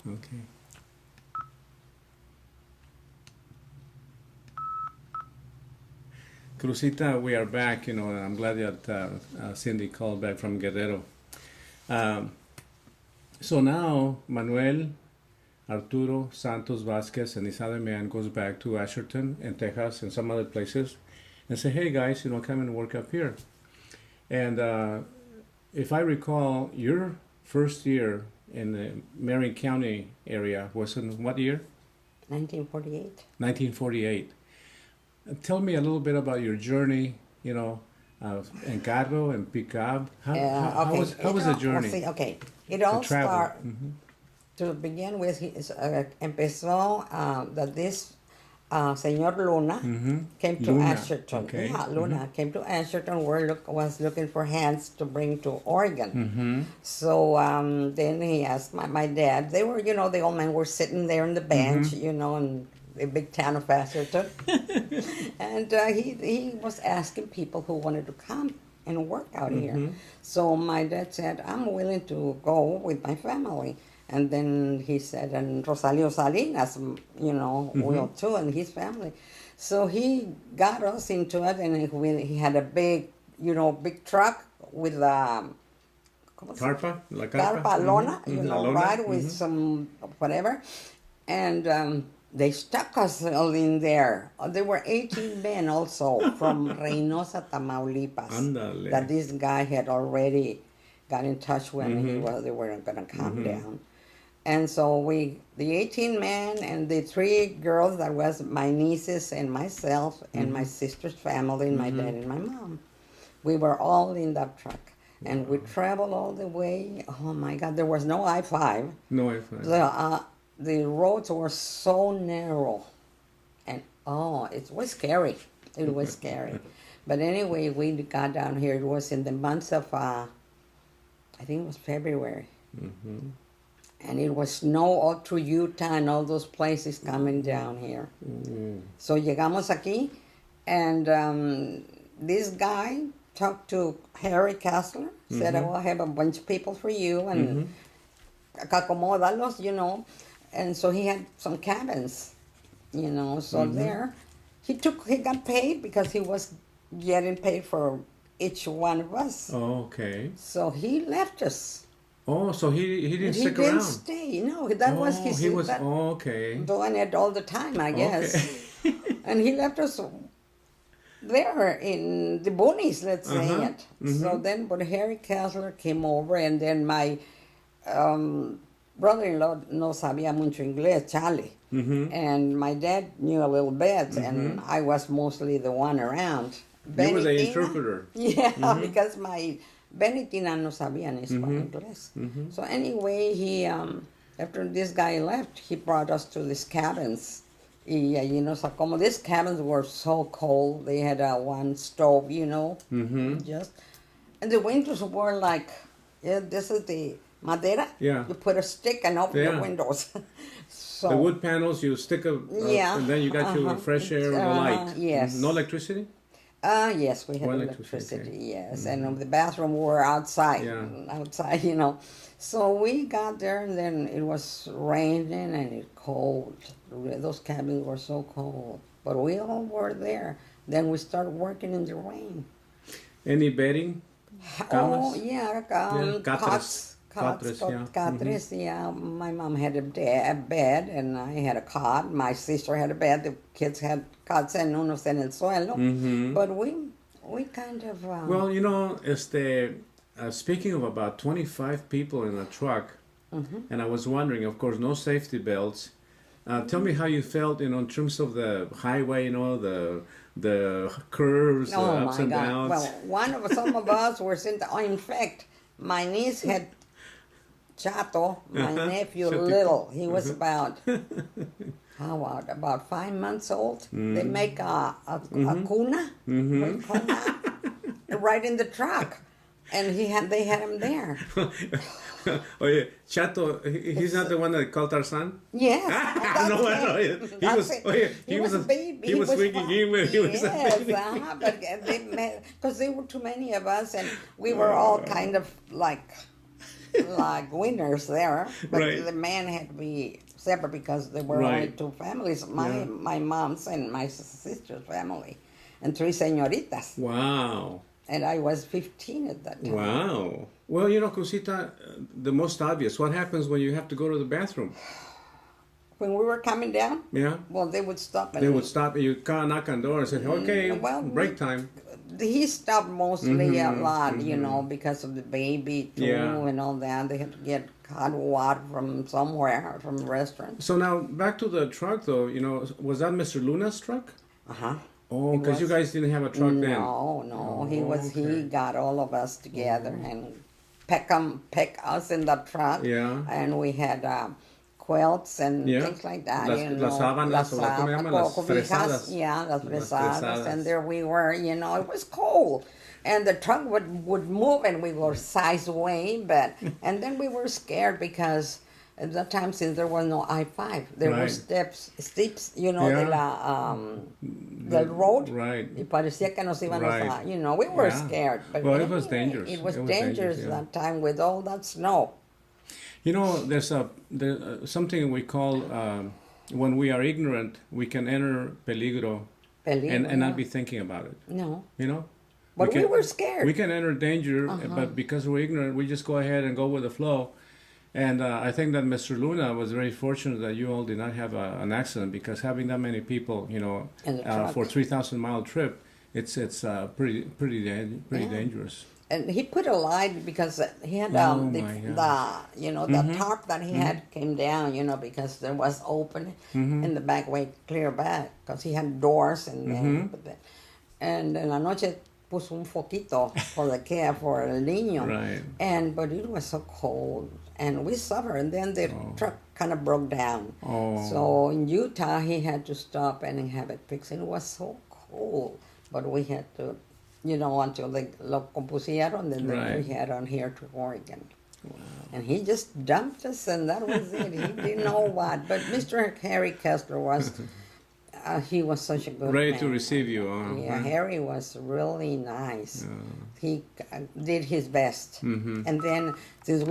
Okay. Crucita, we are back. You know, I'm glad that Cindy called back from Guerrero. Um, so now Manuel, Arturo, Santos, Vasquez, and this other man goes back to Asherton in Texas and some other places and say, hey guys, you know, come and work up here. And if I recall, your first year in the Marion County area was in what year? 1948. 1948. Tell me a little bit about your journey, you know, en carro and pickup. How was the journey? Okay, it all started, Mm-hmm. to begin with, empezó that this Señor Luna came to Luna, Asherton. okay. Yeah, Luna came to Asherton, was looking for hands to bring to Oregon. So then he asked my dad. They were, you know, the old men were sitting there on the bench, you know, in the big town of Asherton. And he was asking people who wanted to come and work out here. So my dad said, I'm willing to go with my family. And then he said, and Rosalio Salinas, you know, will too, and his family. So he got us into it, and he had a big, you know, big truck with Carpa? La carpa lona, you know, lona. right, with some whatever. And they stuck us all in there. There were 18 men also from Reynosa, Tamaulipas. Andale. That this guy had already got in touch when they were going to come down. And so the 18 men and the 3 girls, that was my nieces and myself and my sister's family and my dad and my mom. We were all in that truck. And we traveled all the way. Oh my God, there was no I-5. No I-5. The roads were so narrow. And it was scary. It was scary. But anyway, we got down here. It was in the months of, I think it was February. And it was snow all through Utah and all those places coming down here. So llegamos aquí, and this guy talked to Harry Kessler, said, I will have a bunch of people for you, and acomódalos, you know. And so he had some cabins, you know. So there, he got paid because he was getting paid for each one of us. Oh, okay. So he left us. Oh, so he didn't stick He didn't around. stay. No, that was his. He was okay. Doing it all the time, I guess. Okay. And he left us there in the boonies, let's say it. So then, but Harry Kessler came over, and then my brother-in-law no sabía mucho inglés, Charlie. And my dad knew a little bit, and I was mostly the one around. You were the interpreter. Yeah, because my Benitina no sabía ni inglés. So anyway, he after this guy left, he brought us to these cabins. Y you know, so como these cabins were so cold, they had one stove, you know, just, and the windows were like, this is the madera. Yeah. You put a stick and open the windows. So the wood panels, you stick and then you got your fresh air and light. Yes. No electricity? Yes, we had electricity, yes. And the bathroom were outside, you know. So we got there, and then it was raining and it cold. Those cabins were so cold. But we all were there. Then we started working in the rain. Any bedding? Oh, yeah, Catres. Catres, yeah. My mom had a bed, and I had a cot. My sister had a bed. The kids had cots and unos en el suelo. But we kind of... well, you know, speaking of about 25 people in a truck, and I was wondering, of course, no safety belts. Tell me how you felt, you know, in terms of the highway, you know, the curves, the ups and downs. Well, some of us were in fact, my niece had Chato, my nephew, little. He was about 5 months old. They make a cuna, right in the truck, and they had him there. Oh yeah, Chato. He's not the one that called Tarzan. Yes, he was a baby. He was swinging in when he was a baby. But because there were too many of us, and we were all kind of like like winners there, but Right. the man had to be separate because there were Right. only two families, Yeah. my mom's and my sister's family, and three señoritas. Wow. And I was 15 at that time. Wow. Well, Crucita, the most obvious. What happens when you have to go to the bathroom? When we were coming down, Yeah. well, they would stop and They would stop and you kind of knock on the door and say, okay, well, break time. he stopped mostly a Mhm, lot, because of the baby too Yeah. and all that. They had to get hot water from somewhere, from a restaurant. So now back to the truck though, was that Mr. Luna's truck? Uh-huh. Oh, It because you was. guys didn't have a truck then. No. He Oh, he okay. got all of us together and peck us in the truck. Yeah. And we had quilts and Yeah. things like that. Las sábanas, o ¿cómo le llaman? Las fresadas. Yeah, las Las fresadas. fresadas. And there we were, it was cold. And the truck would move and we were sideways, and then we were scared because at that time, since there was no I-5, there were Right. steps, Yeah. del road. Right. Y parecía que nos íbamos Right. we were Yeah. scared. But Well, it was anyway, dangerous. It was It was dangerous dangerous, yeah. that time with all that snow. There's something we call, when we are ignorant, we can enter peligro and not be thinking about it. No. We But we can- were scared. We can enter danger, but because we're ignorant, we just go ahead and go with the flow. And I think that Mr. Luna was very fortunate that you all did not have an accident, because having that many people, In the truck. for 3,000-mile trip, it's pretty dangerous. And he put a light because he had Oh, the my the tarp that he had came down, because there was open in the back way, clear back, because he had doors and and en la noche puso un foquito for the kid, for el niño. Right. But it was so cold and we suffered, and then the truck kind of broke down. Oh. So in Utah he had to stop and have it fixed. It was so cold, but we had to, until they lo compusieron, then Right. we had on here to Oregon. Wow. And he just dumped us, and that was it. He didn't know what. But Mr. Harry Kessler was, he was such a good Ready man. to receive you. Yeah, Harry was really nice. He did his best. And then, since we